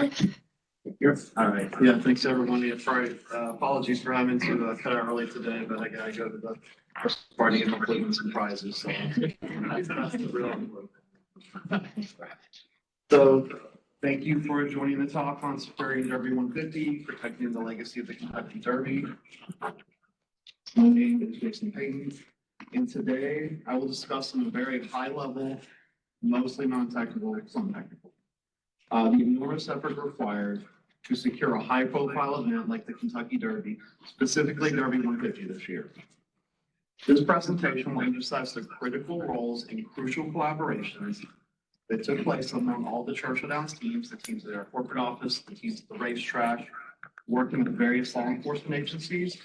All right. Yeah, thanks everyone. Yeah, sorry, apologies for having to cut out early today, but I gotta go to the first party and hopefully win some prizes. So that's the real. So thank you for joining the talk on Superior Derby 150, protecting the legacy of the Kentucky Derby. My name is Jason Payton, and today I will discuss some very high level, mostly non-technical, some technical. The enormous effort required to secure a high profile event like the Kentucky Derby, specifically Derby 150 this year. This presentation will emphasize the critical roles and crucial collaborations that took place among all the Churchill Downs teams, the teams at our corporate office, the teams at the racetrack, working with various law enforcement agencies,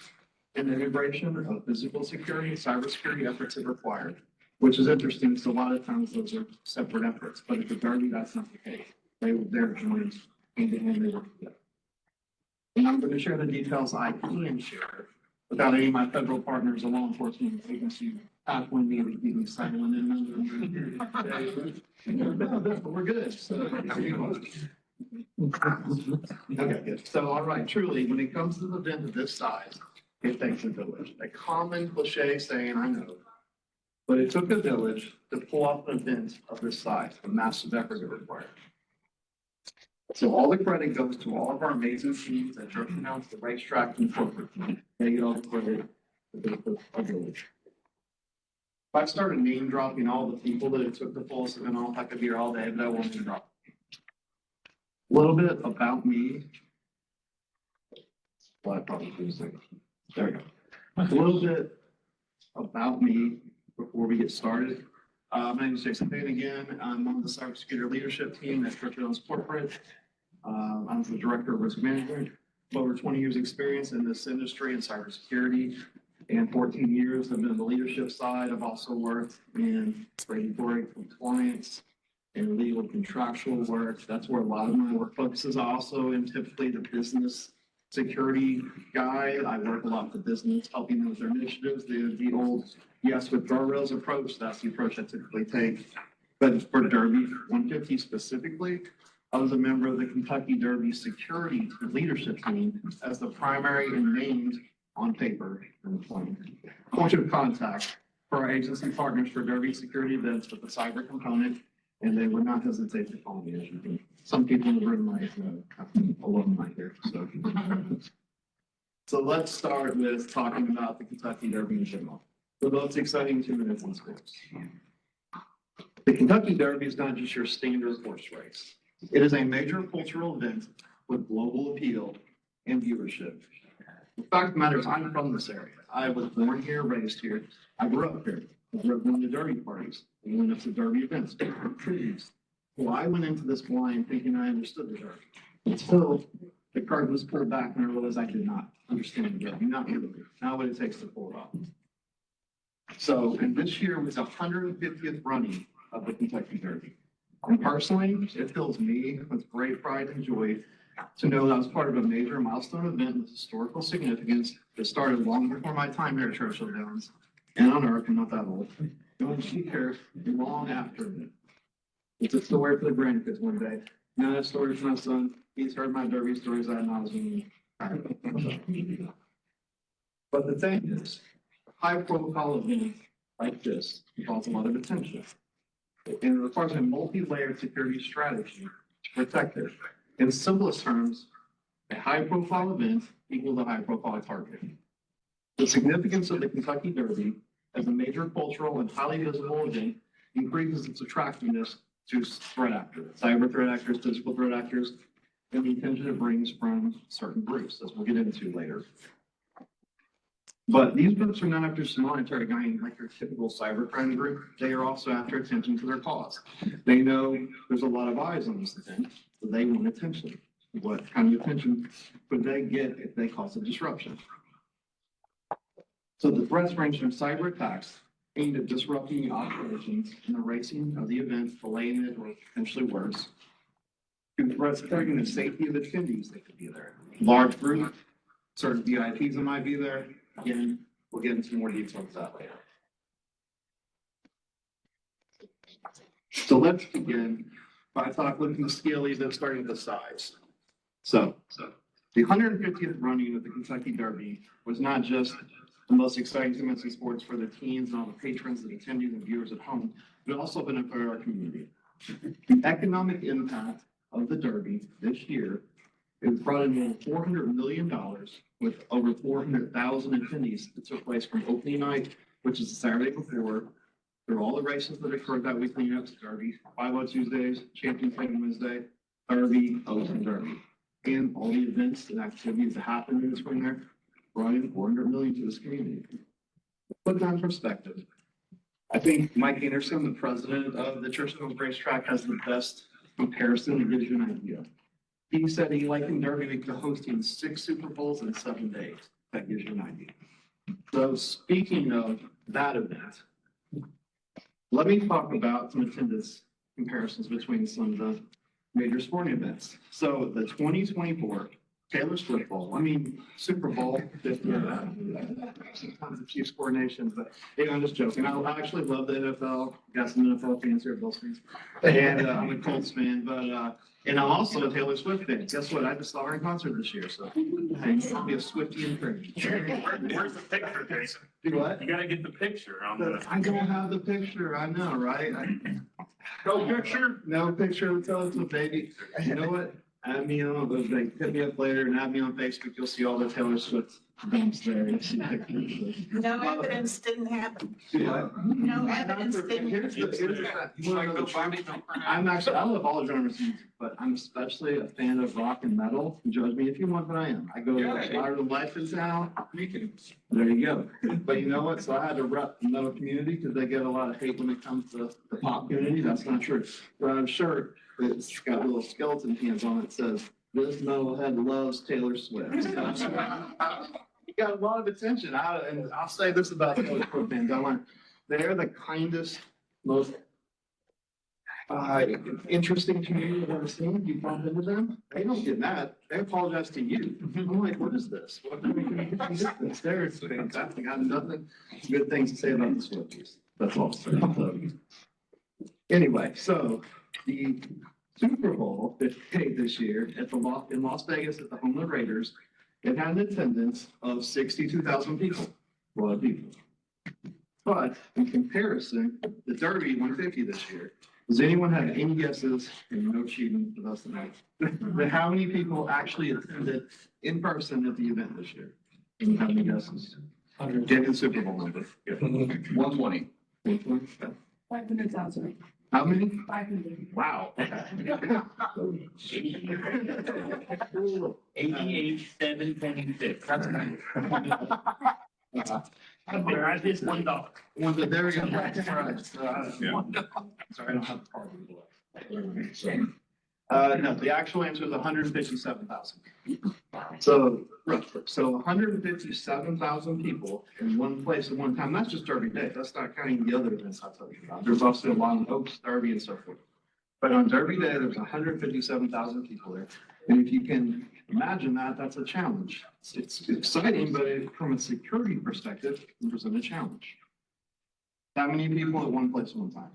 and the integration of physical security and cybersecurity efforts that required, which is interesting because a lot of times those are separate efforts, but at the Derby, that's not the case. They're joined hand in hand, they work together. And I'm going to share the details I can share without any of my federal partners or law enforcement agencies tackling me and being silent and we're good. So, okay, good. So, all right, truly, when it comes to an event of this size, it takes a village. A common cliche saying, I know, but it took a village to pull off an event of this size, a massive effort it required. So all the credit goes to all of our amazing teams at Churchill Downs, the racetrack, and corporate. They get all the credit for the village. If I started name dropping all the people that it took to pull this event off, I could be here all day, but I won't name drop. A little bit about me. Well, I probably do a second. There we go. A little bit about me before we get started. My name is Jason Payton again. I'm on the cybersecurity leadership team at Churchill Downs Corporate. I'm the director of risk management. Over 20 years experience in this industry in cybersecurity, and 14 years I've been on the leadership side. I've also worked in regulatory compliance and legal contractual work. That's where a lot of my work focuses. I also am typically the business security guy. I work a lot with business, helping them with their initiatives. The old yes with guardrails approach, that's the approach I typically take. But for Derby 150 specifically, I was a member of the Kentucky Derby security leadership team as the primary and named on paper point of contact for our agency partners for Derby security events with the cyber component, and they would not hesitate to call me. Some people in the room might alumni here. So let's start with talking about the Kentucky Derby in general. The most exciting 2 minutes in sports. The Kentucky Derby is not just your standard horse race. It is a major cultural event with global appeal and viewership. The fact of the matter is, I'm from this area. I was born here, raised here. I grew up here. I grew up going to Derby parties. I went up to Derby events, trees. Well, I went into this blind thinking I understood the Derby until the card was pulled back and I realized I did not understand the Derby, not really, not what it takes to pull it off. So, and this year was the 150th running of the Kentucky Derby. And personally, it fills me with great pride and joy to know that I was part of a major milestone event with historical significance that started long before my time here at Churchill Downs and on Earth. I'm not that old. And will be here long after me. It's a story for the grandkids one day. Now that story for my son. He's heard my Derby stories I know. But the thing is, high profile event like this involves a lot of attention. And it requires a multi-layered security strategy to protect it. In simplest terms, a high-profile event equals a high-profile target. The significance of the Kentucky Derby as a major cultural and highly visible event increases its attractiveness to threat actors, cyber threat actors, physical threat actors, and the attention it brings from certain groups, as we'll get into later. But these groups are not after just monetary gain like your typical cybercrime group. They are also after attention to their cause. They know there's a lot of eyes on this event, so they want attention. What kind of attention would they get if they cause a disruption? So the threats range from cyber attacks aimed at disrupting the operations and the racing of the event, delaying it, or potentially worse, to threats threatening the safety of attendees that could be there. Large group, certain VIPs that might be there. Again, we'll get into more details of that later. So let's begin by looking at the scale event starting with the size. So the 150th running of the Kentucky Derby was not just the most exciting events in sports for the teams and all the patrons and attendees and viewers at home, but also benefited our community. The economic impact of the Derby this year, it brought in more than $400 million with over 400,000 attendees that took place from opening night, which is the Saturday before, through all the races that occurred that week leading up to Derby, 5-0 Tuesdays, Champions Night Wednesday, Derby, Open Derby. And all the events and activities that happened in between there brought in 400 million to this community. Put that in perspective. I think Mike Anderson, the president of the Church of Racetrack, has the best comparison to give you an idea. He said he likened Derby Week to hosting 6 Super Bowls in 7 days. That gives you an idea. So speaking of that event, let me talk about some attendance comparisons between some of the major sporting events. So the 2024 Taylor Swift Bowl, Super Bowl, sometimes the Chiefs coordination, but I'm just joking. I actually love the NFL. Got some NFL fans here, Bills fans. And I'm a Colts fan, but and I'm also a Taylor Swift fan. Guess what? I just saw her in concert this year, so I'll be a Swiftie in prayer. Where's the picture, Jason? Do what? You gotta get the picture on the. I don't have the picture. I know, right? No picture? No picture. Tell us a baby. You know what? Add me on. Hit me up later and add me on Facebook. You'll see all the Taylor Swift dumps there. You'll see pictures. No evidence didn't happen. Yeah. No evidence didn't Here's happen. I love all genres of music, but I'm especially a fan of rock and metal. Judge me if you want, but I am. I go to Louder Than Life in town. There you go. But you know what? So I had to rep the metal community because they get a lot of hate when it comes to the pop community. That's not true. But I'm sure it's got little skeleton hands on it that says, "This metalhead loves Taylor Swift." You got a lot of attention. And I'll say this about Taylor Swift fans. They're the kindest, most interesting community I've ever seen. You bump into them, they don't get mad. They apologize to you. I'm like, what is this? What can we do this? They're fantastic. I have nothing good things to say about the Swifties. That's all. Anyway, so the Super Bowl that played this year in Las Vegas at the home of the Raiders, it had an attendance of 62,000 people. A lot of people. But in comparison, the Derby 150 this year, does anyone have any guesses, and no cheating for us tonight, but how many people actually attended in person at the event this year? And how many guesses? Get the Super Bowl number. 120. 500,000. How many? 500. Wow. 88,726. That's nice. I just $1. Well, there we go. Right. Yeah. Sorry, I don't have the card. No, the actual answer is 157,000. So 157,000 people in one place at one time. That's just Derby Day. That's not counting the other events I told you about. There's also Long Oaks, Derby, and so forth. But on Derby Day, there's 157,000 people there. And if you can imagine that, that's a challenge. It's exciting, but from a security perspective, it presents a challenge. That many people at one place at one time.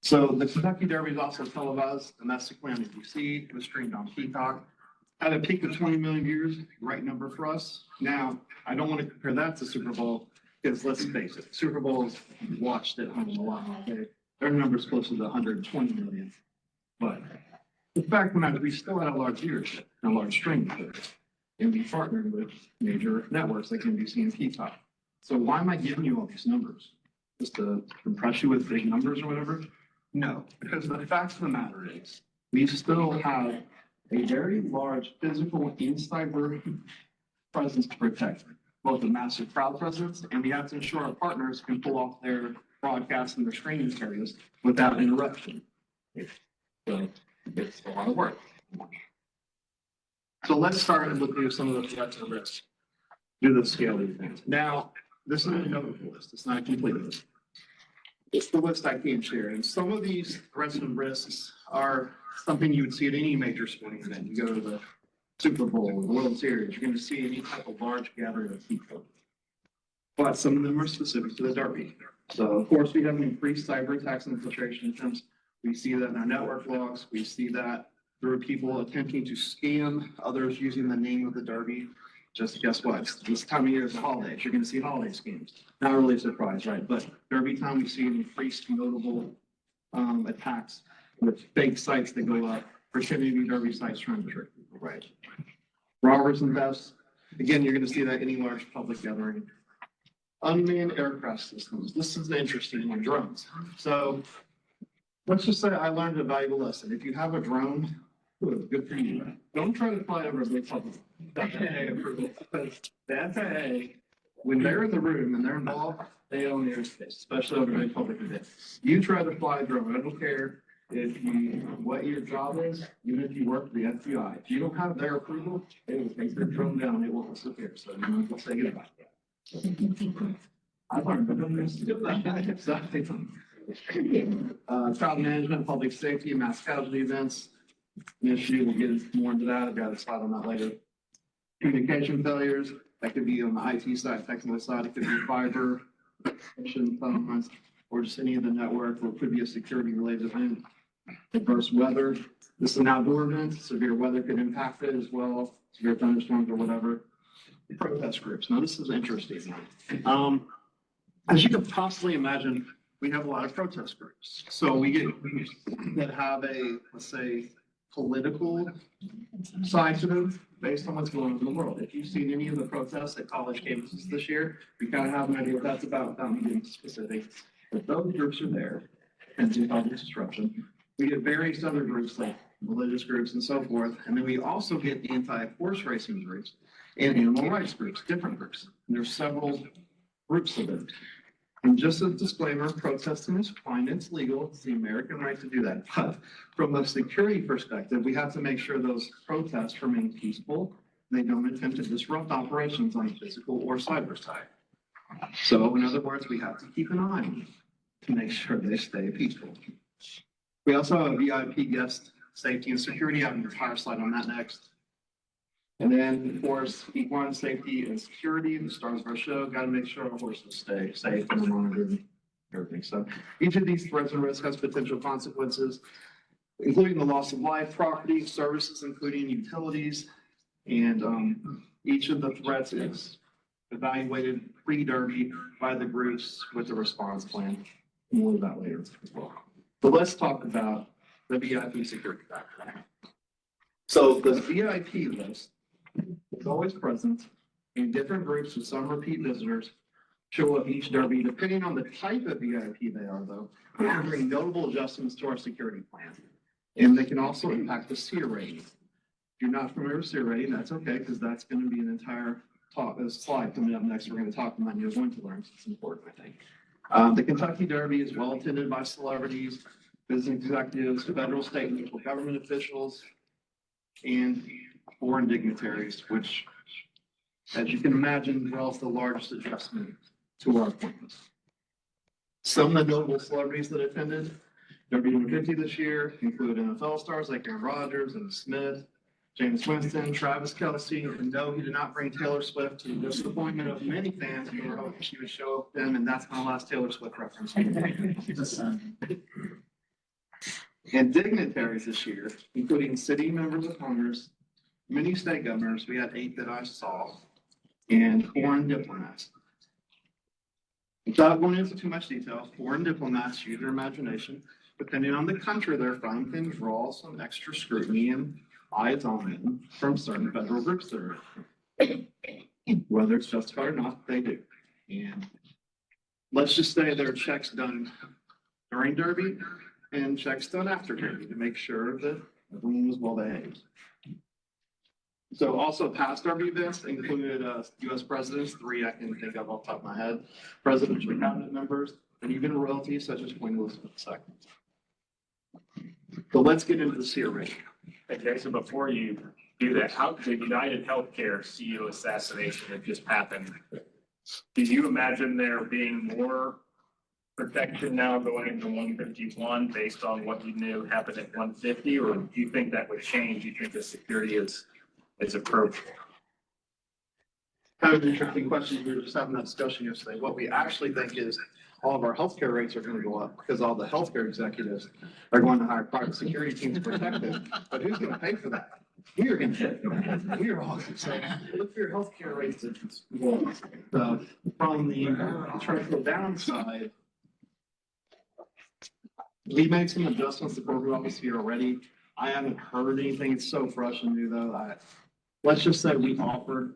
So the Kentucky Derby is also televised domestically on ABC. It was streamed on Peacock. At a peak of 20 million viewers, right number for us. Now, I don't want to compare that to Super Bowl because let's face it, Super Bowl's watched at home a lot. Okay? Their number's closer to 120 million. But the fact that we still had a large viewership and a large streaming service, and we partnered with major networks like NBC and Peacock. So why am I giving you all these numbers? Just to impress you with big numbers or whatever? No, because the fact of the matter is, we still have a very large physical and cyber presence to protect both the massive crowd presence, and we have to ensure our partners can pull off their broadcasts and their streaming areas without interruption. So it's a lot of work. So let's start and look at some of the threats and risks. Do the scale of the event. Now, this is a notable list. It's not a complete list. It's the list I can share. And some of these threats and risks are something you would see at any major sporting event. You go to the Super Bowl or the World Series, you're going to see any type of large gathering of people. But some of them are specific to the Derby. So, of course, we have an increased cyber attacks and infiltration attempts. We see that in our network logs. We see that There were people attempting to scam others using the name of the Derby. Just guess what? This time of year is the holidays. You're going to see holiday schemes. Not really a surprise, right? But Derby time, we see an increased notable attacks with fake sites that go up, pretending to be Derby sites trying to trick people, right? Robbers and thefts. Again, you're going to see that any large public gathering. Unmanned aircraft systems. This is the interesting one, drones. So let's just say I learned a valuable lesson. If you have a drone, good for you. Don't try to fly over a big public. FAA approval. Because the FAA, when they're in the room and they're involved, they own airspace, especially over big public events. You try to fly a drone, I don't care what your job is, even if you work for the FBI. If you don't have their approval, they will take their drone down, they won't disappear. So you might as well say goodbye. I learned from this. Child management, public safety, mass casualty events. An issue, we'll get more into that. I've got a slide on that later. Communication failures, that could be on the IT side, technical side, it could be fiber, phones, or just any of the network, or it could be a security related event. Adverse weather, this is an outdoor event, severe weather could impact it as well, severe thunderstorms or whatever. Protest groups, now this is interesting. As you can possibly imagine, we have a lot of protest groups. So we get that have a, let's say, political side to them based on what's going on in the world. If you've seen any of the protests at college campuses this year, we kind of have an idea what that's about without me getting specific. But those groups are there and do public disruption. We get various other groups like religious groups and so forth. And then we also get anti-horse racing groups and animal rights groups, different groups. And there's several groups of it. And just a disclaimer, protesting is fine, it's legal, it's the American right to do that. But from a security perspective, we have to make sure those protests remain peaceful. They don't attempt to disrupt operations on the physical or cyber side. So in other words, we have to keep an eye on them to make sure they stay peaceful. We also have a VIP guest safety and security. I have an entire slide on that next. And then, of course, equine safety and security, the stars of our show, got to make sure our horses stay safe and monitored and everything. So each of these threats and risks has potential consequences, including the loss of life, property, services, including utilities. And each of the threats is evaluated pre-Derby by the groups with a response plan. More of that later as well. But let's talk about the VIP security factor. So the VIP list is always present in different groups with some repeat visitors show up each Derby. Depending on the type of VIP they are, though, they can bring notable adjustments to our security plan. And they can also impact the SEER rating. If you're not familiar with SEER rating, that's okay, because that's going to be an entire slide coming up next. We're going to talk about, you're going to learn. It's important, I think. The Kentucky Derby is well attended by celebrities, business executives, federal, state, and local government officials, and foreign dignitaries, which, as you can imagine, draws the largest adjustment to our appointments. Some of the notable celebrities that attended Derby 150 this year include NFL stars like Aaron Rodgers and Smith, James Winston, Travis Kelce, and no, he did not bring Taylor Swift, to the disappointment of many fans who were hoping she would show up with them, and that's my last Taylor Swift reference. And dignitaries this year, including city members of Congress, many state governors, we had 8 that I saw, and foreign diplomats. Without going into too much detail, foreign diplomats use their imagination. Depending on the country they're from, can draw some extra scrutiny and eyes on them from certain federal groups that are, whether it's justified or not, they do. And let's just say there are checks done during Derby and checks done after Derby to make sure that everyone was well behaved. So also past Derby events included U.S. presidents, 3 I can think of off the top of my head, presidential cabinet members, and even royalty such as Queen Elizabeth II. So let's get into the SEER rating. Okay, so before you do that, how the United Healthcare CEO assassination that just happened, did you imagine there being more protection now going into 151 based on what you knew happened at 150, or do you think that would change? You think the security is appropriate? Kind of an interesting question. We were just having that discussion yesterday. What we actually think is all of our healthcare rates are gonna go up because all the healthcare executives are going to hire private security teams to protect them. But who's gonna pay for that? We are gonna pay. We are all gonna say, look for your healthcare rates. So from the trickle downside, we made some adjustments to corporate office here already. I haven't heard anything. It's so fresh and new though. Let's just say we offered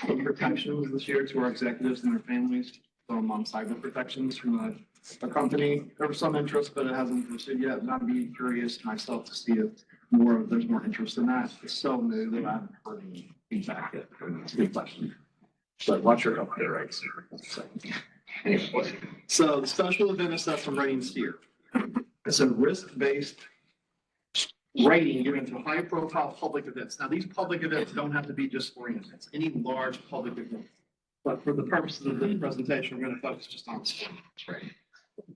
some protections this year to our executives and their families from cyber protections from a company. There was some interest, but it hasn't pursued yet. And I'd be curious myself to see if there's more interest in that. It's so new that I haven't heard any feedback yet. It's a good question. But watch your healthcare rates. So, anyway, so the special event assessment ratings here. It's a risk-based rating given to high-profile public events. Now, these public events don't have to be just sporting events, any large public event. But for the purposes of this presentation, we're going to focus just on sporting events, right?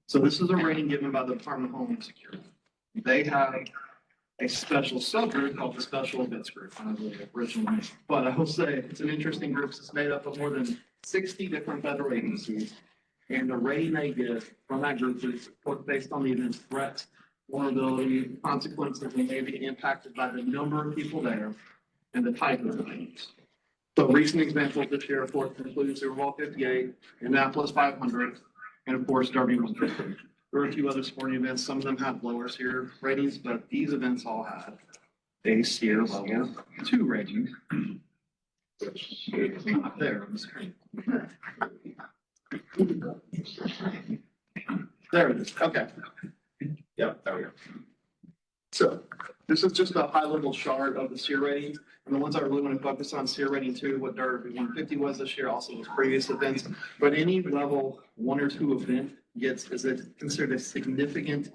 So this is a rating given by the Department of Homeland Security. They have a special subgroup called the Special Events Group, kind of the original name. But I will say it's an interesting group. It's made up of more than 60 different federal agencies. And the rating they give from that group is based on the event's threats, vulnerability, consequences, and may be impacted by the number of people there and the type of events. So recent examples this year, of course, include Super Bowl 58, Indianapolis 500, and of course, Derby 150. There were a few other sporting events. Some of them had lower SEER ratings, but these events all had a SEER level 2 rating, which is not there on the screen. There it is. Okay. Yep, there we go. So this is just a high-level chart of the SEER ratings. And the ones I really want to focus on, SEER rating 2, what Derby 150 was this year, also was previous events. But any level 1 or 2 event is considered a significant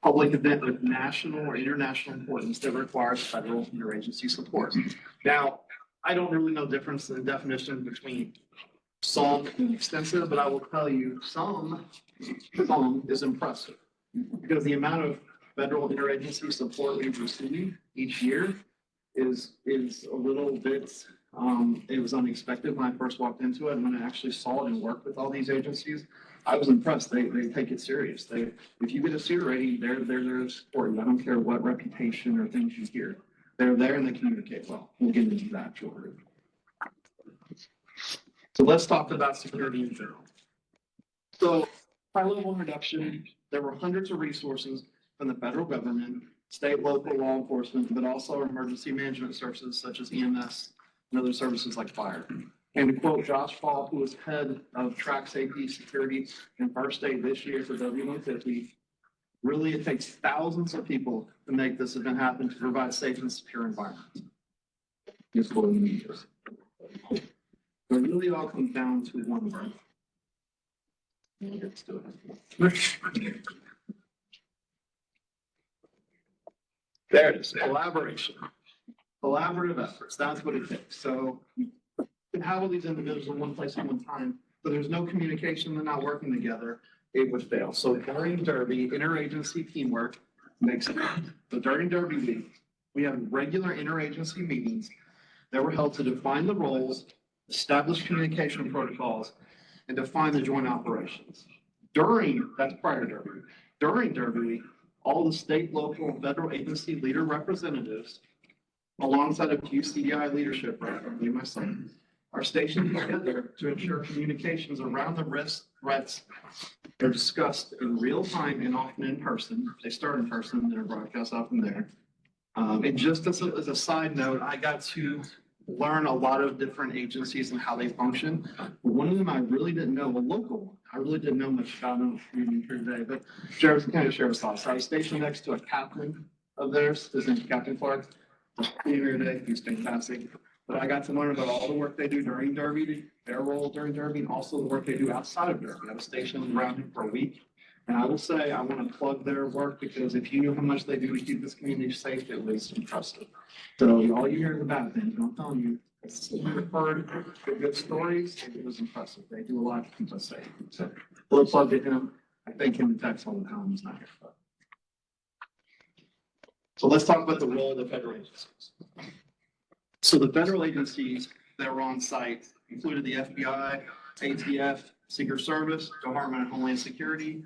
public event of national or international importance that requires federal interagency support. Now, I don't really know the difference in the definition between some and extensive, but I will tell you some is impressive because the amount of federal interagency support we've received each year is a little bit, it was unexpected when I first walked into it. And when I actually saw it and worked with all these agencies, I was impressed. They take it serious. If you get a SEER rating, they're there to support you. I don't care what reputation or things you hear. They're there and they communicate well. We'll get into that shortly. So let's talk about security in general. So high-level introduction, there were hundreds of resources from the federal government, state, local law enforcement, but also emergency management services such as EMS and other services like fire. And to quote Josh Fall, who was head of track safety, security, and first aid this year for W150, really it takes thousands of people to make this event happen to provide safe and secure environments. Just what we need. It really all comes down to one word. Let's do it. There it is, collaboration. Collaborative efforts, that's what it takes. So you can have all these individuals in one place at one time, but there's no communication, they're not working together, it would fail. So during Derby, interagency teamwork makes it. So during Derby week, we have regular interagency meetings that were held to define the roles, establish communication protocols, and define the joint operations. That's prior to Derby. During Derby week, all the state, local, and federal agency leader representatives, alongside a few CDI leadership, me and my son, are stationed together to ensure communications around the risks, threats are discussed in real time and often in person. They start in person and they're broadcast out from there. And just as a side note, I got to learn a lot of different agencies and how they function. But one of them I really didn't know, a local one. I really didn't know much about them here today, but Sheriff's County Sheriff's Office. I was stationed next to a captain of theirs. His name's Captain Clark. Here today, he's fantastic. But I got to learn about all the work they do during Derby, their role during Derby, and also the work they do outside of Derby. I was stationed around here for a week. And I will say, I want to plug their work because if you knew how much they do to keep this community safe, it was impressive. So all you hear is the bad things, I'm telling you, I've heard the good stories, and it was impressive. They do a lot to keep us safe. So we'll plug to him. I thank him in text all the time. He's not here. So let's talk about the role of the federal agencies. So the federal agencies that were on site included the FBI, ATF, Secret Service, Department of Homeland Security,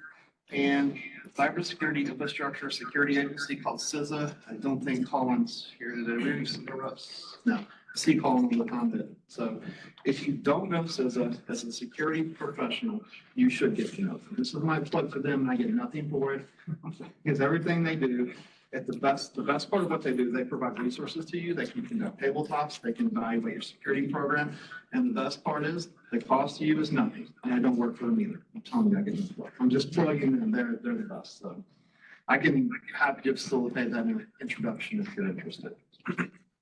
and Cybersecurity Infrastructure Security Agency called CISA. I don't think Colin's here today. Maybe some of us. No, see Colin all the time. But so if you don't know CISA as a security professional, you should get to know them. This is my plug for them, and I get nothing for it because everything they do. At the best part of what they do, they provide resources to you. They can conduct tabletops. They can evaluate your security program. And the best part is the cost to you is nothing. And I don't work for them either. I'm telling you, I get this work. I'm just plugging them. They're the best. So I can happy to facilitate that introduction if you're interested.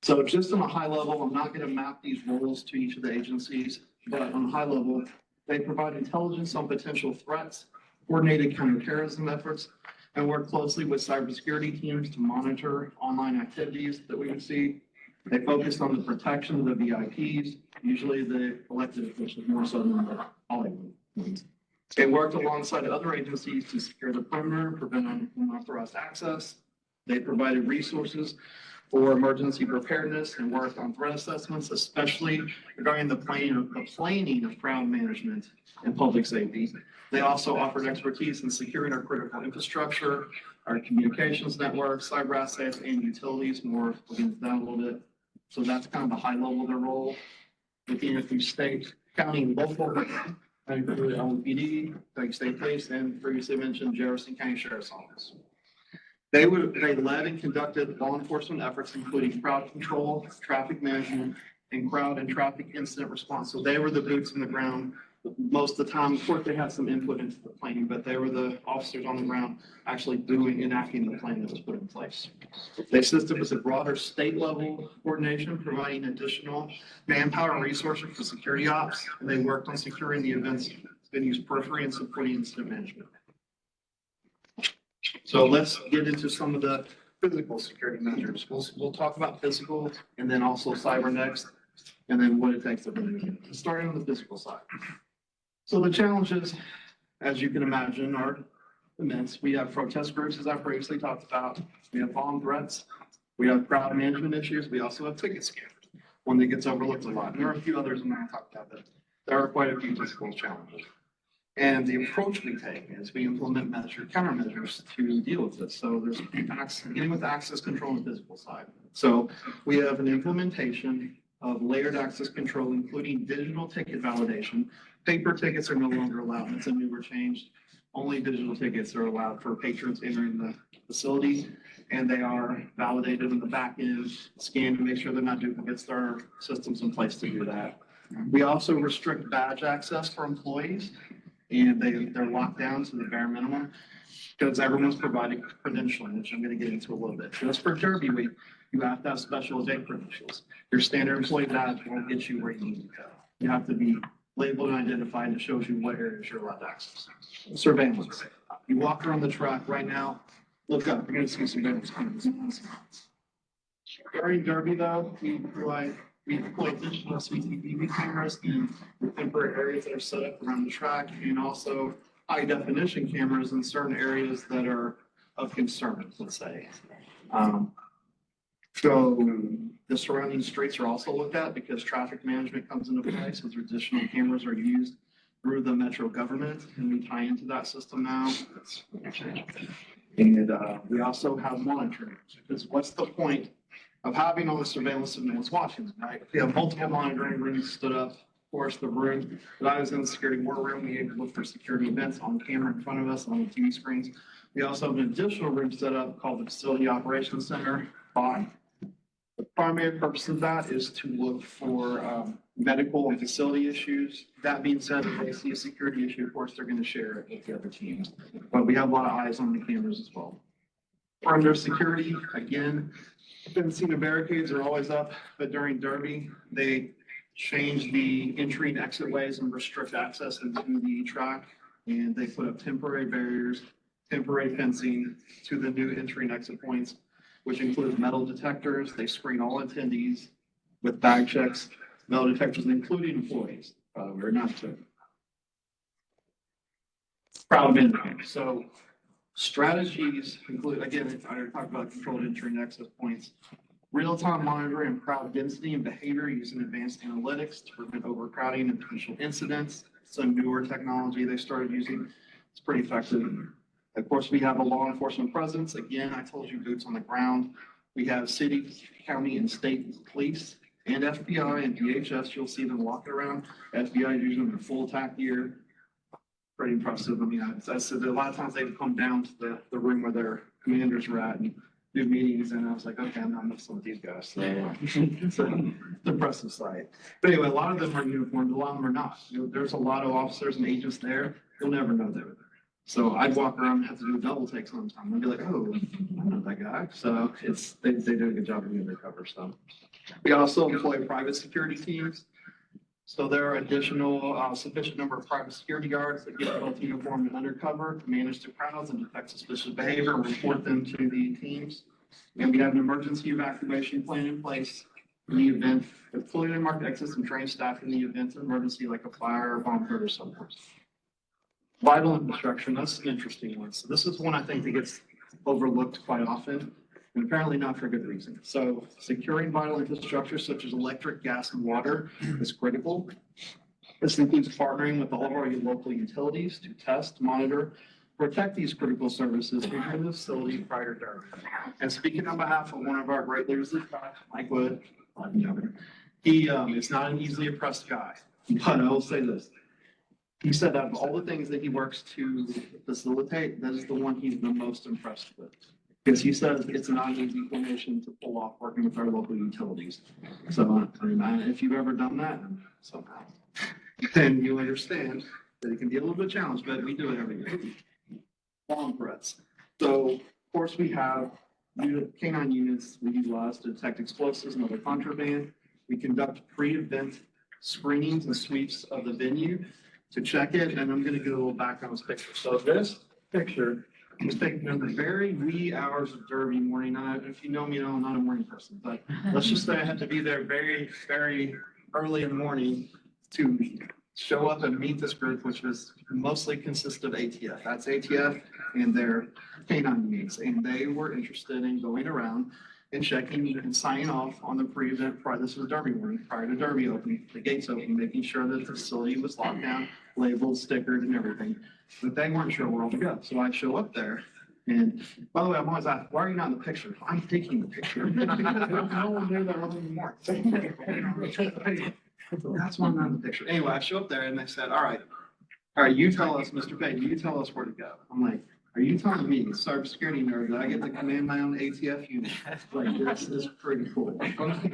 So just on a high level, I'm not going to map these roles to each of the agencies, but on a high level, they provide intelligence on potential threats, coordinated counterterrorism efforts, and work closely with cybersecurity teams to monitor online activities that we would see. They focus on the protection of the VIPs, usually the elected officials more so than the Hollywood ones. They worked alongside other agencies to secure the perimeter, prevent unauthorized access. They provided resources for emergency preparedness and worked on threat assessments, especially regarding the planning of crowd management and public safety. They also offered expertise in securing our critical infrastructure, our communications networks, cyber assets, and utilities. More, we'll get into that a little bit. So that's kind of the high level of their role. Looking at through state, county, and local, including LPD, like state police, and previously mentioned Jefferson County Sheriff's Office. They led and conducted law enforcement efforts, including crowd control, traffic management, and crowd and traffic incident response. So they were the boots on the ground. Most of the time, of course, they had some input into the planning, but they were the officers on the ground actually enacting the plan that was put in place. They assisted with the broader state level coordination, providing additional manpower and resources for security ops, and they worked on securing the events venues periphery and supporting incident management. So let's get into some of the physical security measures. We'll talk about physical and then also cyber next, and then what it takes to bring it in. Starting on the physical side. So the challenges, as you can imagine, are immense. We have protest groups, as I previously talked about. We have bomb threats. We have crowd management issues. We also have ticket scammers, one that gets overlooked a lot. And there are a few others I'm not going to talk about, but there are quite a few physical challenges. And the approach we take is we implement countermeasures to deal with this. So there's beginning with access control on the physical side. So we have an implementation of layered access control, including digital ticket validation. Paper tickets are no longer allowed. That's a newer change. Only digital tickets are allowed for patrons entering the facility, and they are validated in the back end, scanned to make sure they're not duplicates. There are systems in place to do that. We also restrict badge access for employees, and they're locked down to the bare minimum because everyone's providing credentialing, which I'm going to get into a little bit. Just for Derby Week, you have to have special day credentials. Your standard employee badge won't get you where you need to go. You have to be labeled and identified. It shows you what areas you're allowed access. Surveillance. You walk around the track right now, look up, you're going to see surveillance cameras. During Derby, though, we deploy additional CCTV cameras in temporary areas that are set up around the track, and also high definition cameras in certain areas that are of concern, let's say. So the surrounding streets are also looked at because traffic management comes into play. So additional cameras are used through the metro government, and we tie into that system now. And we also have monitoring, because what's the point of having all the surveillance if no one's watching them, right? If we have multiple monitoring rooms stood up, of course, the room that I was in, the security war room, we had to look for security events on camera in front of us on the TV screens. We also have an additional room set up called the Facility Operations Center. The primary purpose of that is to look for medical and facility issues. That being said, if they see a security issue, of course, they're going to share it with the other teams. But we have a lot of eyes on the cameras as well. Perimeter security, again, fencing and barricades are always up, but during Derby, they change the entry and exit ways and restrict access into the track, and they put up temporary barriers, temporary fencing to the new entry and exit points, which includes metal detectors. They screen all attendees with bag checks, metal detectors, including employees. We're not to crowd management. So strategies include, again, I talked about controlled entry and exit points. real-time monitoring and crowd density and behavior using advanced analytics to prevent overcrowding and potential incidents. Some newer technology they started using. It's pretty effective. Of course, we have a law enforcement presence. Again, I told you boots on the ground. We have city, county, and state police and FBI and DHS. You'll see them walking around. FBI is using their full attack gear. Pretty impressive. I mean, I said that a lot of times they've come down to the room where their commanders were at and do meetings, and I was like, okay, I'm not messing with these guys. So, it's an impressive sight. But anyway, a lot of them are uniformed, a lot of them are not. You know, there's a lot of officers and agents there. You'll never know they were there. So I'd walk around and have to do double takes on time. I'd be like, oh, I'm not that guy. So they do a good job of getting their cover. So we also employ private security teams. So there are additional sufficient number of private security guards that get both uniformed and undercover to manage the crowds and detect suspicious behavior and report them to the teams. And we have an emergency evacuation plan in place in the event of clearly marked exits and trained staff in the event of emergency like a fire or bomb threat or so forth. Vital infrastructure, and that's an interesting one. So this is one I think that gets overlooked quite often, and apparently not for good reason. So securing vital infrastructure such as electric, gas, and water is critical. This includes partnering with all of our local utilities to test, monitor, protect these critical services in the facility prior to Derby. And speaking on behalf of one of our great leaders, Mike Wood, he is not an easily impressed guy, but I will say this. He said out of all the things that he works to facilitate, that is the one he's the most impressed with. Because he says it's not an easy formation to pull off working with our local utilities. So I mean, if you've ever done that somehow, then you understand that it can be a little bit challenged, but we do it every year. Bomb threats. So of course we have canine units we utilize to detect explosives and other contraband. We conduct pre-event screenings and sweeps of the venue to check it, and I'm going to get a little back on this picture. So this picture was taken in the very wee hours of Derby morning. If you know me, I'm not a morning person, but let's just say I had to be there very, very early in the morning to show up and meet this group, which was mostly consist of ATF. That's ATF and their canine units, and they were interested in going around and checking and signing off on the pre-event prior. This was Derby morning, prior to Derby opening, the gates opening, making sure that the facility was locked down, labeled, stickered, and everything. But they weren't sure where all to go. So I show up there. And by the way, I'm always asked, why are you not in the picture? I'm taking the picture. No one knew that early in the morning. That's why I'm not in the picture. Anyway, I show up there and they said, all right, you tell us, Mr. Payton, you tell us where to go. I'm like, are you telling me, cybersecurity nerd, that I get to command my own ATF unit? Like, this is pretty cool.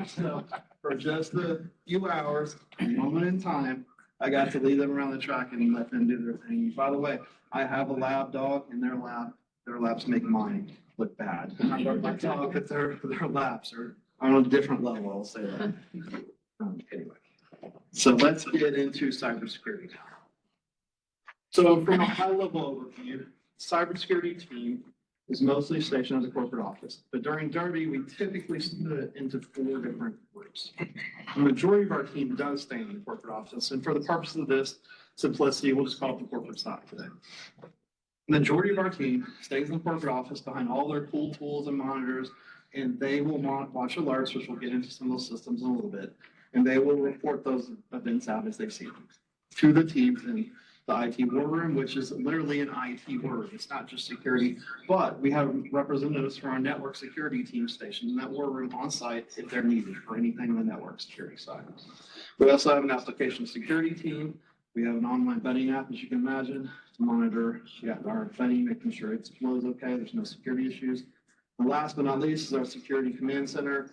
So for just a few hours, a moment in time, I got to lead them around the track and let them do their thing. By the way, I have a lab dog in their labs make mine look bad. And I love my dog that their labs are on a different level, I'll say that. Anyway, so let's get into cybersecurity now. So from a high level overview, cybersecurity team is mostly stationed at the corporate office, but during Derby, we typically split into 4 different groups. The majority of our team does stay in the corporate office, and for the purpose of this simplicity, we'll just call it the corporate side today. The majority of our team stays in the corporate office behind all their cool tools and monitors, and they will watch alerts, which we'll get into some of those systems in a little bit, and they will report those events out as they see them to the teams in the IT war room, which is literally an IT war room. It's not just security, but we have representatives from our network security team stationed in that war room on site if they're needed for anything on the network security side. We also have an application security team. We have an online vetting app, as you can imagine, to monitor our vetting, making sure it flows okay, there's no security issues. And last but not least is our security command center,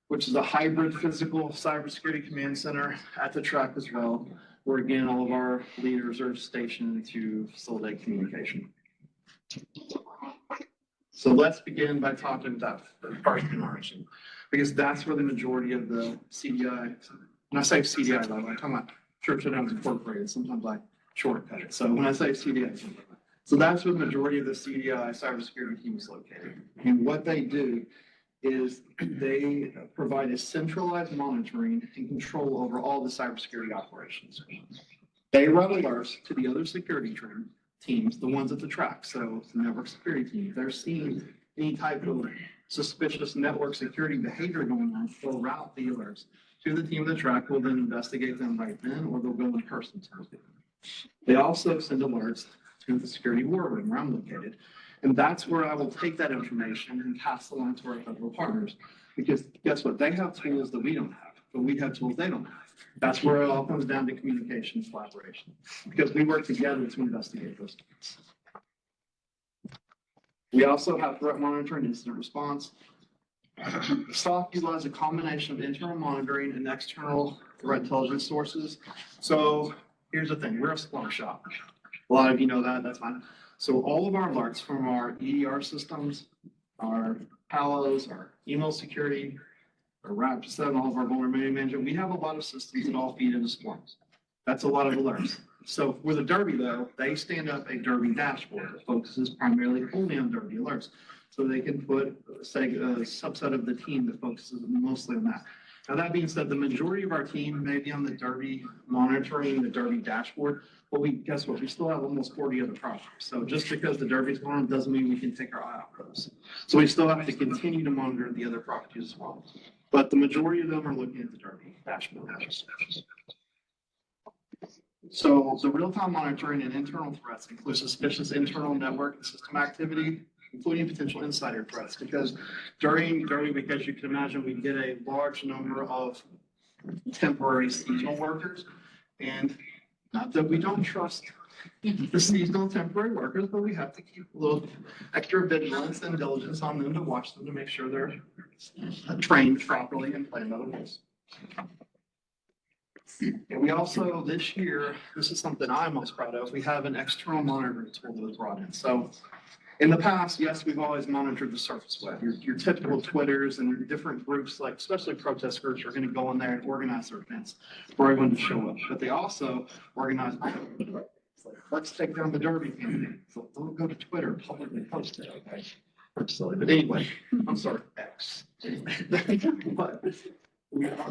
which is a hybrid physical cybersecurity command center at the track as well, where again, all of our leaders are stationed to facilitate communication. So let's begin by talking about the first generation, because that's where the majority of the CDI, when I say CDI, though, I'm talking about Church of Downs Incorporated, sometimes I shortcut it. So when I say CDI, so that's where the majority of the CDI cybersecurity team is located. And what they do is they provide a centralized monitoring and control over all the cybersecurity operations. They run alerts to the other security teams, the ones at the track. So the network security team, they're seeing any type of suspicious network security behavior going on, they'll route the alerts to the team of the track, will then investigate them right then, or they'll go in person to look at them. They also send alerts to the security war room where I'm located. And that's where I will take that information and pass it on to our federal partners. Because guess what? They have tools that we don't have, but we have tools they don't have. That's where it all comes down to communication and collaboration, because we work together to investigate those things. We also have threat monitoring and incident response. SOC utilizes a combination of internal monitoring and external threat intelligence sources. So here's the thing, we're a Splunk shop. A lot of you know that, that's fine. So all of our alerts from our EDR systems, our Palos, our email security, our RAP set, all of our vulnerability management, we have a lot of systems that all feed into Splunk. That's a lot of alerts. So with a Derby though, they stand up a Derby dashboard that focuses primarily only on Derby alerts. So they can put, say, a subset of the team that focuses mostly on that. Now, that being said, the majority of our team may be on the Derby monitoring, the Derby dashboard, but guess what? We still have almost 40 other properties. So just because the Derby's going on doesn't mean we can take our eye off those. So we still have to continue to monitor the other properties as well. But the majority of them are looking at the Derby dashboard. So the real-time monitoring and internal threats include suspicious internal network and system activity, including potential insider threats, because during Derby, because you can imagine, we get a large number of temporary seasonal workers, and not that we don't trust the seasonal temporary workers, but we have to keep a little extra vigilance and diligence on them to watch them to make sure they're trained properly and planned otherwise. And we also, this year, this is something I'm most proud of, we have an external monitoring tool that was brought in. So in the past, yes, we've always monitored the surface web. Your typical Twitters and different groups, like especially protest groups, are going to go in there and organize their events for everyone to show up. But they also organize, let's take down the Derby campaign. So they'll go to Twitter, publicly post it, okay? But anyway, I'm sorry, X. But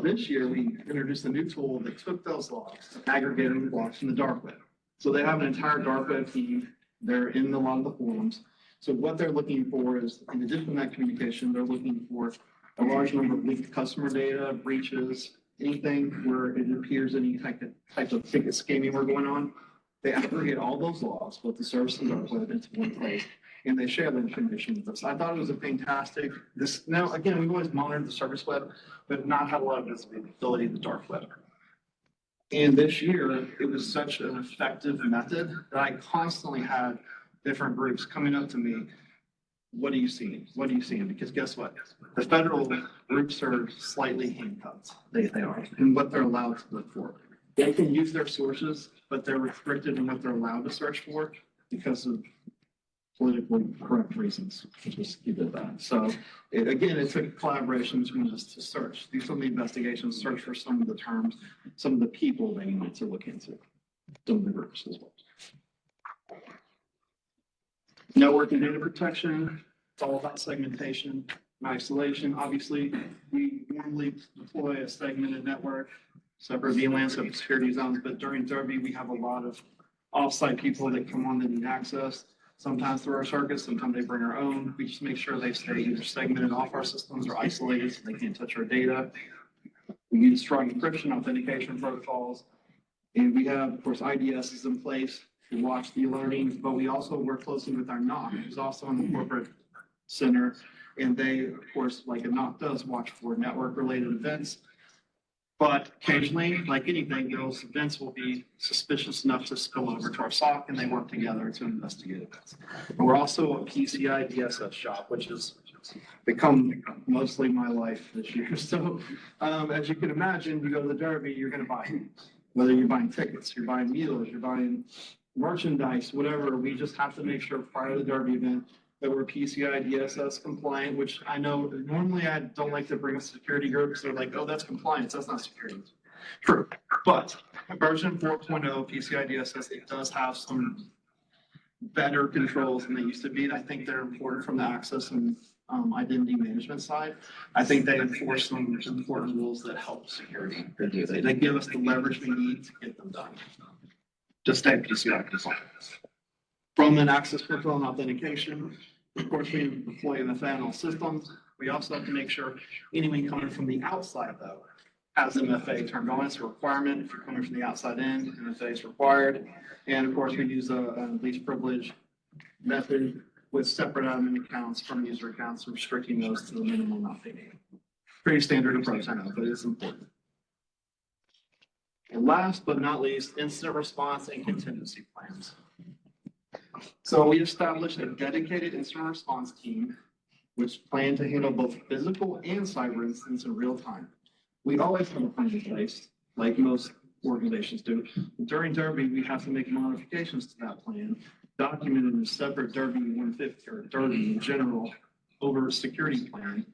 this year, we introduced a new tool that took those logs, aggregated the logs from the dark web. So they have an entire dark web team. They're in a lot of the forums. So what they're looking for is, in addition to that communication, they're looking for a large number of leaked customer data, breaches, anything where it appears any type of ticket scamming were going on. They aggregate all those logs, both the service and dark web, into one place, and they share the information with us. I thought it was a fantastic. Now, again, we've always monitored the service web, but not had a lot of visibility in the dark web. And this year, it was such an effective method that I constantly had different groups coming up to me. What are you seeing? What are you seeing? Because guess what? The federal groups are slightly handcuffed. They are, and what they're allowed to look for. They can use their sources, but they're restricted in what they're allowed to search for because of politically correct reasons. Just keep it at that. So again, it took collaboration between us to search, do some of the investigations, search for some of the terms, some of the people they need to look into, some of the groups as well. Network and data protection, it's all about segmentation and isolation. Obviously, we normally deploy a segmented network, separate VLANs, separate security zones, but during Derby, we have a lot of offsite people that come on that need access. Sometimes through our circuits, sometimes they bring our own. We just make sure they stay either segmented off our systems or isolated so they can't touch our data. We use strong encryption authentication protocols. And we have, of course, IDSs in place to watch the alerting, but we also work closely with our NOC, who's also in the corporate center. And they, of course, like a NOC does, watch for network-related events. But occasionally, like anything, those events will be suspicious enough to spill over to our SOC, and they work together to investigate events. And we're also a PCI DSS shop, which has become mostly my life this year. So as you can imagine, you go to the Derby, you're going to buy, whether you're buying tickets, you're buying meals, you're buying merchandise, whatever. We just have to make sure prior to the Derby event that we're PCI DSS compliant, which I know normally I don't like to bring a security group because they're like, oh, that's compliance, that's not security. True, but version 4.0 PCI DSS, it does have some better controls than they used to be. And I think they're important from the access and identity management side. I think they enforce some important rules that help security. They give us the leverage we need to get them done. Just stay PCI compliant. From an access control and authentication, of course, we deploy MFA on all systems. We also have to make sure anyone coming from the outside though has MFA turned on. It's a requirement. If you're coming from the outside in, MFA is required. And of course, we use a least privilege method with separate admin accounts from user accounts, restricting those to the minimum not paid. Pretty standard approach, I know, but it's important. And last but not least, incident response and contingency plans. So we established a dedicated incident response team, which planned to handle both physical and cyber incidents in real time. We always have a plan in place, like most organizations do. During Derby, we have to make modifications to that plan, documented in a separate Derby 150 or Derby in general over security plan,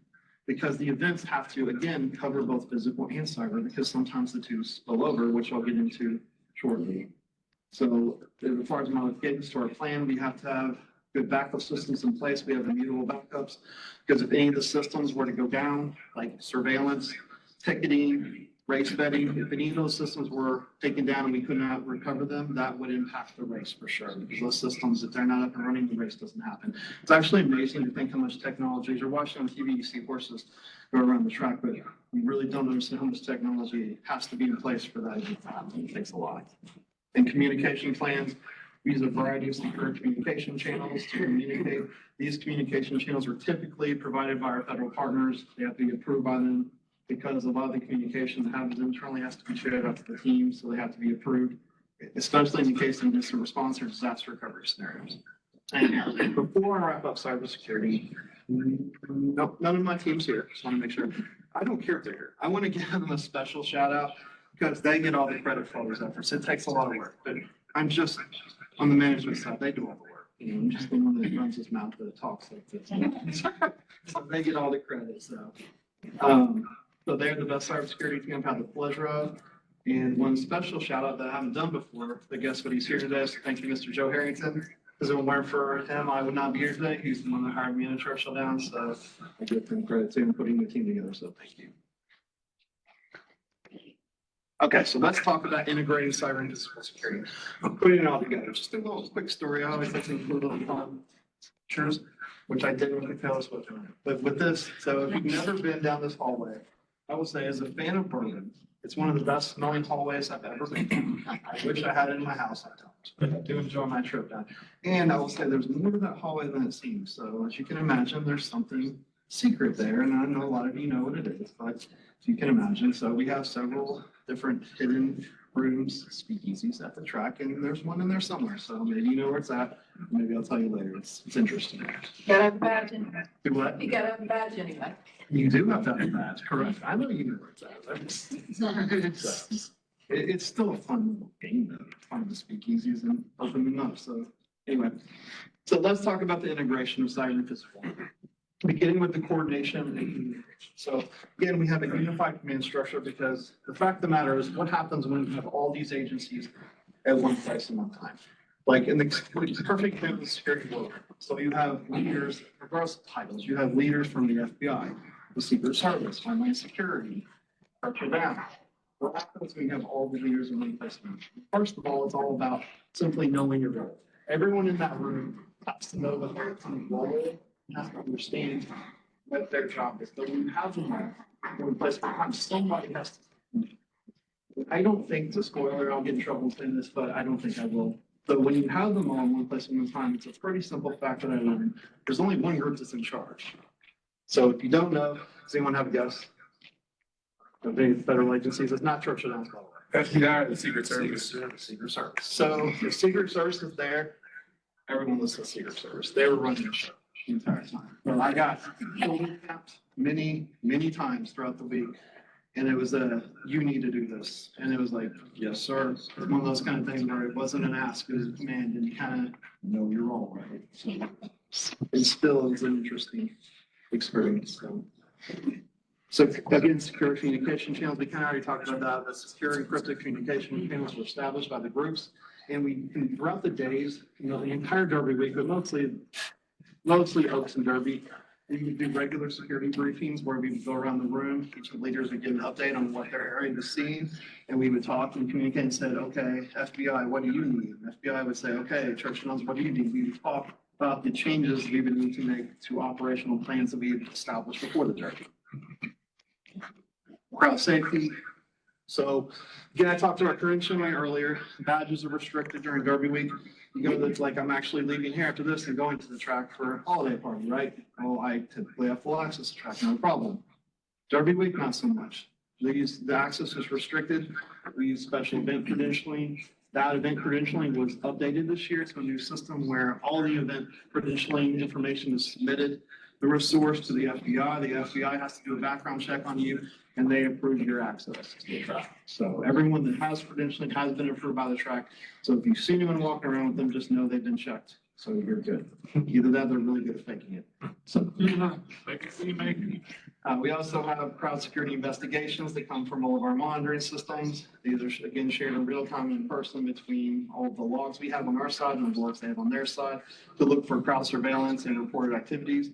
because the events have to, again, cover both physical and cyber, because sometimes the two spill over, which I'll get into shortly. So as far as modifications to our plan, we have to have good backup systems in place. We have immutable backups, because if any of the systems were to go down, like surveillance, ticketing, race betting, if any of those systems were taken down and we could not recover them, that would impact the race for sure. Because those systems, if they're not up and running, the race doesn't happen. It's actually amazing to think how much technology, as you're watching on TV, you see horses go around the track, but we really don't understand how much technology has to be in place for that to happen. It takes a lot. And communication plans, we use a variety of secure communication channels to communicate. These communication channels are typically provided by our federal partners. They have to be approved by them, because a lot of the communication that happens internally has to be shared out to the team, so they have to be approved, especially in the case of incident response or disaster recovery scenarios. And before I wrap up cybersecurity, no, none of my team's here, just want to make sure. I don't care if they're here. I want to give them a special shout out, because they get all the credit for all those efforts. It takes a lot of work, but I'm just on the management side, they do all the work. You know, I'm just the one that runs his mouth that talks like this. So they get all the credit, so. So they're the best cybersecurity team I've had the pleasure of. And one special shout out that I haven't done before, but guess what, he's here today. So thank you, Mr. Joe Harrington. Because if it weren't for him, I would not be here today. He's the one that hired me in a church down. So I give him credit too in putting the team together. So thank you. Okay, so let's talk about integrating cyber and physical security. I'm putting it all together. Just a little quick story. I always like to include a little pictures, which I didn't really tell us what to do. But with this, so if you've never been down this hallway, I will say, as a fan of bourbon, it's one of the best smelling hallways I've ever been to. I wish I had it in my house, I don't, but I do enjoy my trip down. And I will say there's more to that hallway than it seems. So as you can imagine, there's something secret there. And I know a lot of you know what it is, but you can imagine. So we have several different hidden rooms, speakeasies at the track, and there's one in there somewhere. So maybe you know where it's at. Maybe I'll tell you later. It's interesting. You gotta have a badge anyway. Do what? You gotta have a badge anyway. You do have to have a badge, correct. I know you know where it's at. It's still a fun game though. It's fun to speak easies and open them up. So anyway, so let's talk about the integration of cyber and physical. Beginning with the coordination and communication. So again, we have a unified command structure, because the fact of the matter is, what happens when you have all these agencies at one place at one time? Like in the perfect example of security world. So you have leaders, regardless of titles, you have leaders from the FBI, the Secret Service, Homeland Security, Archer down. What happens when you have all the leaders in one place? First of all, it's all about simply knowing your role. Everyone in that room has to know what their role, has to understand what their job is. But when you have them all in one place, somebody has to. I don't think, the spoiler, I'll get in trouble saying this, but I don't think I will. So when you have them all in one place at one time, it's a pretty simple fact that I learned. There's only one group that's in charge. So if you don't know, does anyone have a guess? Of any federal agencies, it's not Church of Downs, by the way. FBI, the Secret Service. Secret Service. So if Secret Service is there, everyone listens to Secret Service. They were running the show the entire time. Well, I got capped many times throughout the week. And it was you need to do this. And it was like, yes, sir. It's one of those kind of things where it wasn't an ask, it was a command, and you kind of know your role, right? So it still is an interesting experience. So again, secure communication channels, we kind of already talked about that. The secure encrypted communication channels were established by the groups. And throughout the days, the entire Derby week, but mostly Oaks and Derby, we would do regular security briefings where we would go around the room. Each of the leaders would give an update on what their area was seeing. And we would talk and communicate and said, okay, FBI, what do you need? And FBI would say, okay, Church of Nuns, what do you need? We would talk about the changes we would need to make to operational plans that we had established before the Derby. Crowd safety. So again, I talked to our credentialing earlier. Badges are restricted during Derby week. You go to, like, I'm actually leaving here after this and going to the track for a holiday party, right? Well, I typically have full access to track, no problem. Derby week, not so much. The access is restricted. We use special event credentialing. That event credentialing was updated this year to a new system where all the event credentialing information is submitted through a source to the FBI. The FBI has to do a background check on you and they approve your access to the track. So everyone that has credentialing has been approved by the track. So if you see anyone walking around with them, just know they've been checked. So you're good. Either that, they're really good at faking it. So we also have crowd security investigations that come from all of our monitoring systems. These are, again, shared in real time in person between all of the logs we have on our side and the logs they have on their side to look for crowd surveillance and reported activities.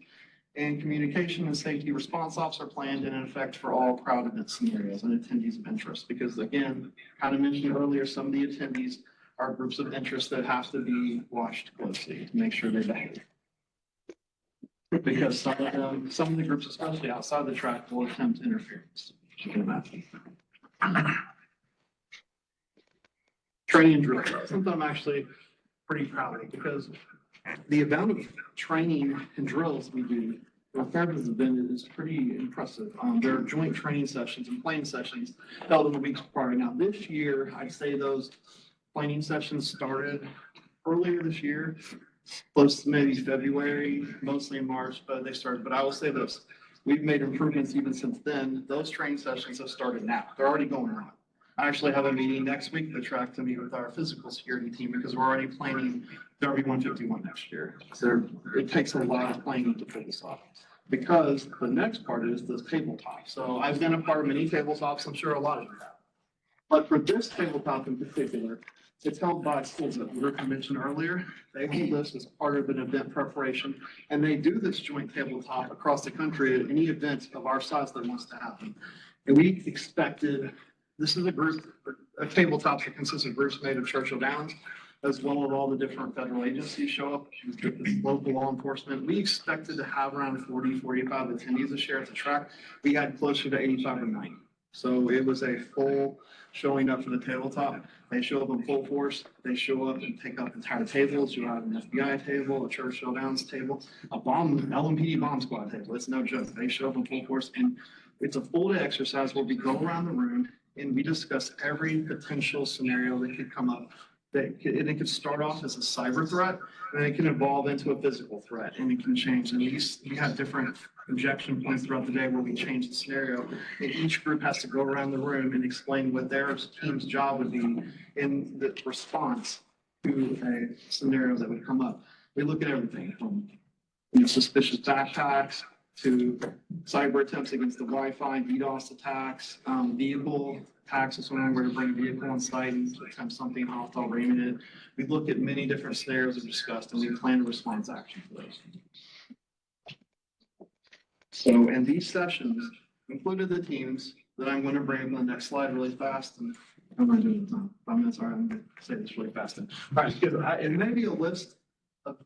And communication and safety response ops are planned and in effect for all crowd event scenarios and attendees of interest. Because again, kind of mentioned earlier, some of the attendees are groups of interest that have to be watched closely to make sure they behave. Because some of the groups, especially outside the track, will attempt interference, as you can imagine. Training and drill, something I'm actually pretty proud of because the amount of training and drills we do for the event is pretty impressive. There are joint training sessions and planning sessions held in the weeks prior. Now this year, I'd say those planning sessions started earlier this year, close to maybe February, mostly in March, but they started. But I will say this, we've made improvements even since then. Those training sessions have started now. They're already going on. I actually have a meeting next week at the track to meet with our physical security team because we're already planning Derby 151 next year. So it takes a lot of planning to pull this off. Because the next part is the tabletop. So I've been a part of many tabletops. I'm sure a lot of you have. But for this tabletop in particular, it's held by schools that Rick mentioned earlier. They hold this as part of an event preparation, and they do this joint tabletop across the country at any event of our size that wants to happen. And we expected, this is a group, a tabletop that consists of groups made of Churchill Downs, as well as all the different federal agencies show up, local law enforcement. We expected to have around 40, 45 attendees this year at the track. We had closer to 85 or 90. So it was a full showing up for the tabletop. They show up in full force. They show up and take up entire tables. You have an FBI table, a Churchill Downs table, a LMPD bomb squad table. It's no joke. They show up in full force, and it's a full day exercise where we go around the room and we discuss every potential scenario that could come up. It could start off as a cyber threat, and it can evolve into a physical threat, and it can change. And we have different projection points throughout the day where we change the scenario. And each group has to go around the room and explain what their team's job would be in the response to a scenario that would come up. We look at everything from suspicious backpacks to cyber attempts against the Wi-Fi, DDoS attacks, vehicle attacks. That's when we're to bring a vehicle on site and attempt something hostile, ramming it. We look at many different scenarios we've discussed, and we plan a response action for those. So in these sessions, included the teams that I'm going to bring up on the next slide really fast. And I'm going to do it in 5 minutes. All right, I'm going to say this really fast. All right, because it may be a list of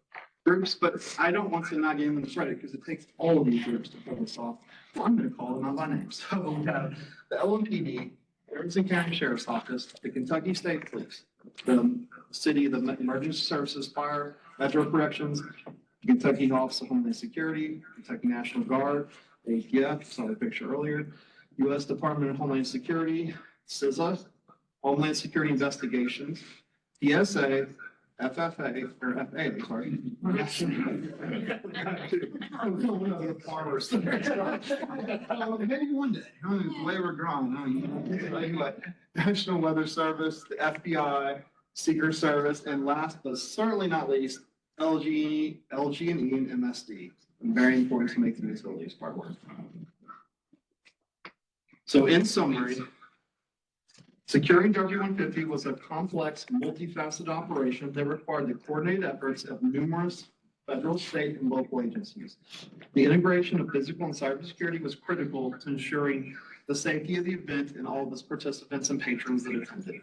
groups, but I don't want to not give them credit because it takes all of these groups to pull this off. Well, I'm going to call them out by name. So we have the LMPD, Jefferson County Sheriff's Office, the Kentucky State Police, the city, the Emergency Services, Fire, Metro Corrections, Kentucky Office of Homeland Security, Kentucky National Guard, ATF, saw the picture earlier, U.S. Department of Homeland Security, ISSA, Homeland Security Investigations, TSA, FFA, or FA, sorry. Maybe one day, the way we're growing. Anyway, National Weather Service, the FBI, Secret Service, and last but certainly not least, LG&E and MSD. Very important to make the utilities part work. So in summary, securing Derby 150 was a complex, multifaceted operation that required the coordinated efforts of numerous federal, state, and local agencies. The integration of physical and cybersecurity was critical to ensuring the safety of the event and all of its participants and patrons that attended.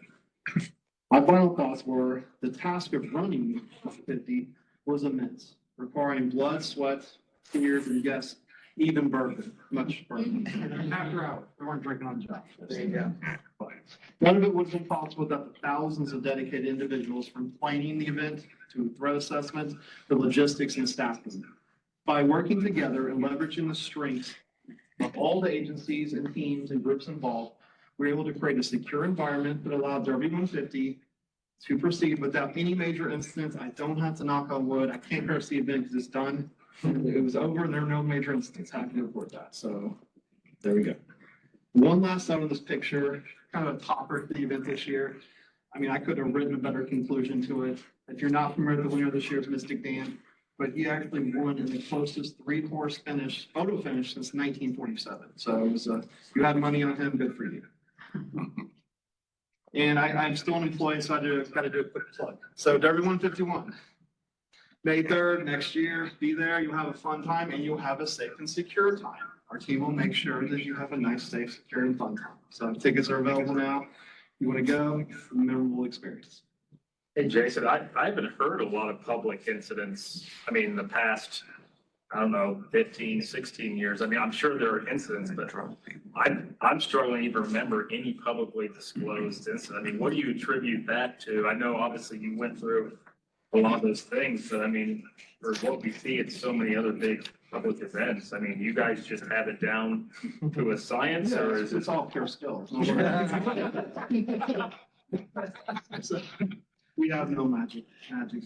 My final thoughts were the task of running 150 was immense. requiring blood, sweat, tears, and yes, even bourbon, much bourbon. After hours, we weren't drinking on the job. There you go. None of it would have been possible without the thousands of dedicated individuals from planning the event to threat assessment, the logistics and staffing. By working together and leveraging the strengths of all the agencies and teams and groups involved, we're able to create a secure environment that allowed Derby 150 to proceed without any major incidents. I don't have to knock on wood. I can't curse the event because it's done. It was over and there were no major incidents. Happy to report that. So there we go. One last note of this picture, kind of a topper for the event this year. I mean, I could have written a better conclusion to it. If you're not familiar, the winner this year is Mystic Dan, but he actually won in the closest three-horse finish, photo finish since 1947. So it was, you had money on him, good for you. And I'm still an employee, so I got to do a quick plug. So Derby 151, May 3rd, next year, be there. You'll have a fun time and you'll have a safe and secure time. Our team will make sure that you have a nice, safe, secure, and fun time. So tickets are available now. You want to go, memorable experience. Hey, Jason, I haven't heard a lot of public incidents. I mean, in the past, I don't know, 15, 16 years. I mean, I'm sure there are incidents, but I'm struggling to even remember any publicly disclosed incident. I mean, what do you attribute that to? I know obviously you went through a lot of those things, but I mean, for what we see at so many other big public events, I mean, you guys just have it down to a science, or is It's it? all pure skill. We have no magic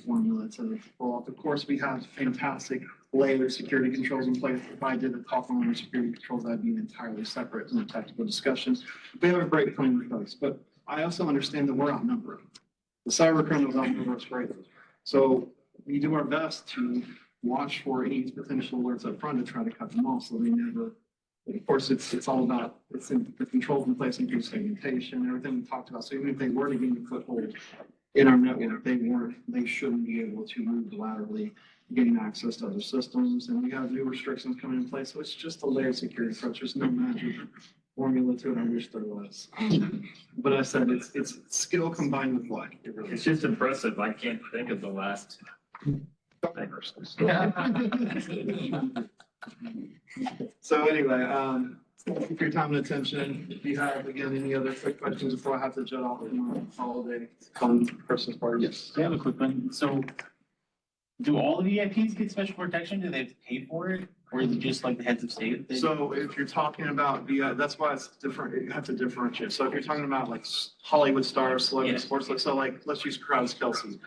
formula to pull off. Of course, we have fantastic layered security controls in place. If I did a talk on our security controls, that'd be entirely separate from the technical discussions. We have a great plan in place, but I also understand that we're outnumbered. The cyber criminals outnumber us greatly. So we do our best to watch for any potential alerts up front to try to cut them off so they never. Of course, it's all about, it's in the controls in place, including segmentation, everything we talked about. So even if they were to gain a foothold in our network, they shouldn't be able to move laterally, getting access to other systems. And we have new restrictions coming in place. So it's just a layered security approach. There's no magic formula to it. I wish there was. But I said it's skill combined with luck. It's just impressive. I can't think of the last. So anyway, thank you for your time and attention. If you have, again, any other quick questions before I have to jet off in my holiday fun Christmas party. Yes, I have a quick one. So do all the VIPs get special protection? Do they have to pay for it? Or is it just like the heads of state? So if you're talking about that's why it's different. You have to differentiate. So if you're talking about like Hollywood stars, celebrity Yeah. sports, so like let's use Travis Kelce.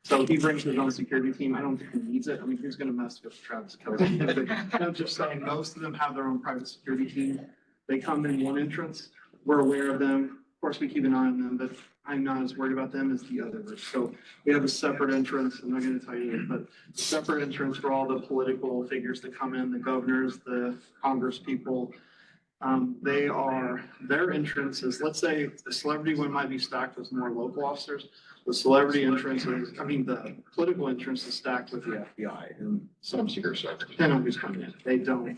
So he brings his own security team. I don't think he needs it. I mean, who's going to mess with Travis Kelce? I'm just saying most of them have their own private security team. They come in one entrance. We're aware of them. Of course, we keep an eye on them, but I'm not as worried about them as the others. So we have a separate entrance. I'm not going to tell you, but separate entrance for all the political figures that come in, the governors, the Congress people. Their entrance is, let's say the celebrity one might be stacked with more local officers. The celebrity entrance is, the political entrance is stacked with the FBI and some secret service, depending on who's coming in. They don't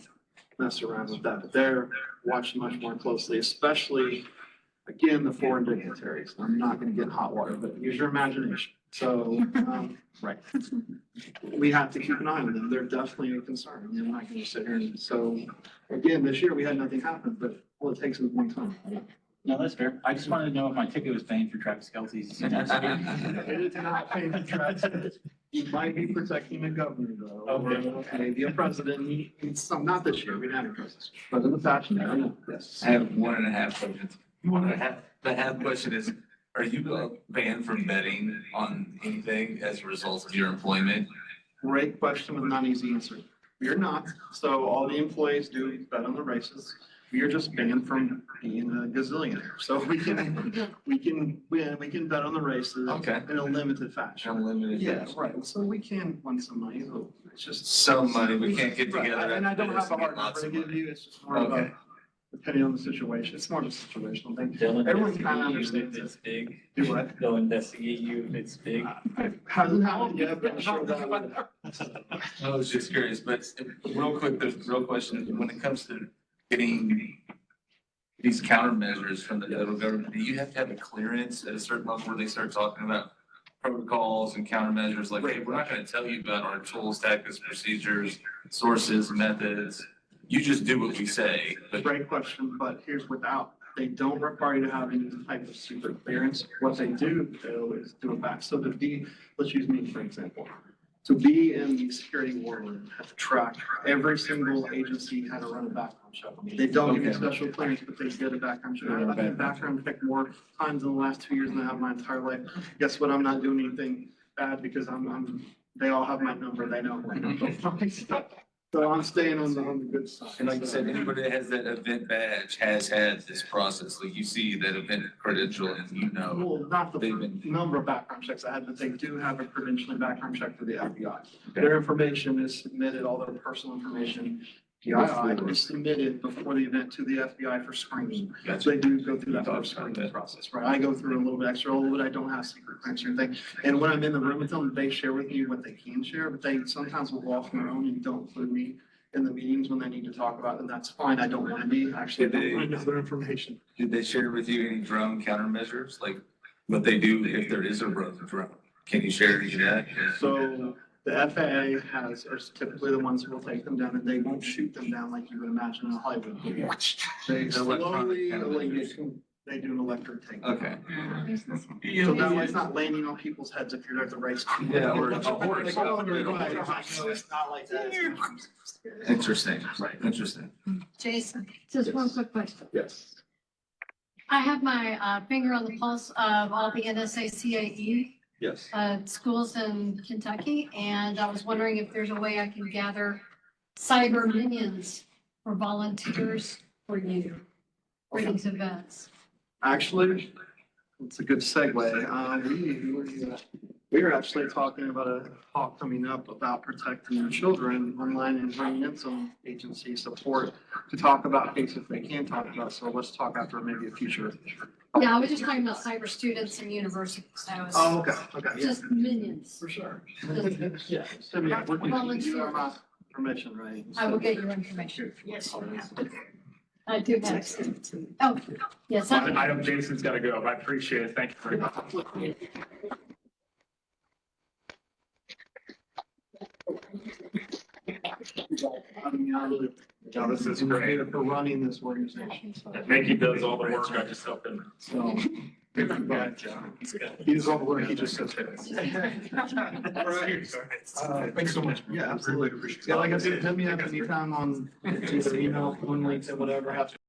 mess around with that, but they're watched much more closely, especially, again, the foreign dignitaries. I'm not going to get hot water, but use your imagination. So, right. We have to keep an eye on them. They're definitely a concern. I'm not going to sit here and, so, again, this year we had nothing happen, but all it takes is one time. No, that's fair. I just wanted to know if my ticket was paying for Travis Kelce's. It is not paying for Travis. You might be protecting the governor though, or maybe a president. It's some, not this year, we didn't have a president, but in the past, yes. I have 1.5 questions. The half question is, are you banned from betting on anything as a result of your employment? Great question with not easy answer. We are not. So all the employees do bet on the races. We are just banned from being a gazillionaire. So we can bet on the races Okay. in a limited fashion. Unlimited. Yeah, right. So we can win some money. It's just Some money, we can't get Right, together. and I don't have a hard Lots number to of give money. you. It's just more of a, Okay. depending on the situation. It's more of a situational thing. They'll Everyone kind of investigate you understands if it. it's big. Do what? They'll investigate you if it's big. Hasn't happened yet, but I'm sure that will. I was just curious, but real quick, there's a real question. When it comes to getting these countermeasures from the federal government, do you have to have a clearance at a certain level where they start talking about protocols and countermeasures, like, hey, we're not gonna tell you about our tools, tactics, procedures, sources, methods. You just do what we say, but Great question, but here's without, they don't require you to have any type of secret clearance. What they do though is do it back. So to be, let's use me for example. To be in the security war room, have to track every single agency had to run a background check. They don't give you special clearance, but they did a background check. I've been background checked more times in the last 2 years than I have my entire life. Guess what? I'm not doing anything bad because they all have my number. They know. So I'm staying on the good side. and like you said, anybody that has that event badge has had this process. Like you see that event credential and you know. Well, not the They've been- number of background checks I had, but they do have a credentialing background check for the FBI. Their information is submitted, all their personal information, PII is submitted before the event to the FBI for screening. So they do go through that first screening process, right? I go through a little bit extra, a little bit, I don't have secret clearance or anything. And when I'm in the room with them, they share with me what they can share, but they sometimes will go off on their own and don't include me in the meetings when they need to talk about it, and that's fine. I don't want to be, actually, I don't want to know their information. Did they share with you any drone countermeasures, like what they do if there is a drone? Can you share any of that? So the FAA are typically the ones who will take them down, and they won't shoot them down like you would imagine in a Hollywood movie. They slowly, they do an electric take. Okay. So that way it's not landing on people's heads if you're at the race. Yeah, or a horse. It's not like that. Interesting, interesting. Jason. Just one quick question. Yes. I have my finger on the pulse of all the NSA Yes. schools in Kentucky, and I was wondering if there's a way I can gather cyber minions or volunteers for you for these events. Actually, it's a good segue. We were actually talking about a talk coming up about protecting your children online and bringing in some agency support to talk about cases they can talk about. So let's talk after maybe a future. Yeah, I was just talking about cyber students and universities. I was Oh, okay, yeah. just minions. For sure. Yeah, so yeah, we're gonna give you our permission, right? I will get your information. Yes, you have to. I do have. Oh, yes. I know Jason's gotta go, but I appreciate it. Thank you very much. No, this is great. For running this organization. Mickey does all the work. I just help him. So. He does all the work, he just sits here. Thanks so much. Yeah, absolutely. Yeah, like I said, hit me up anytime on either email, phone, LinkedIn, whatever. Have to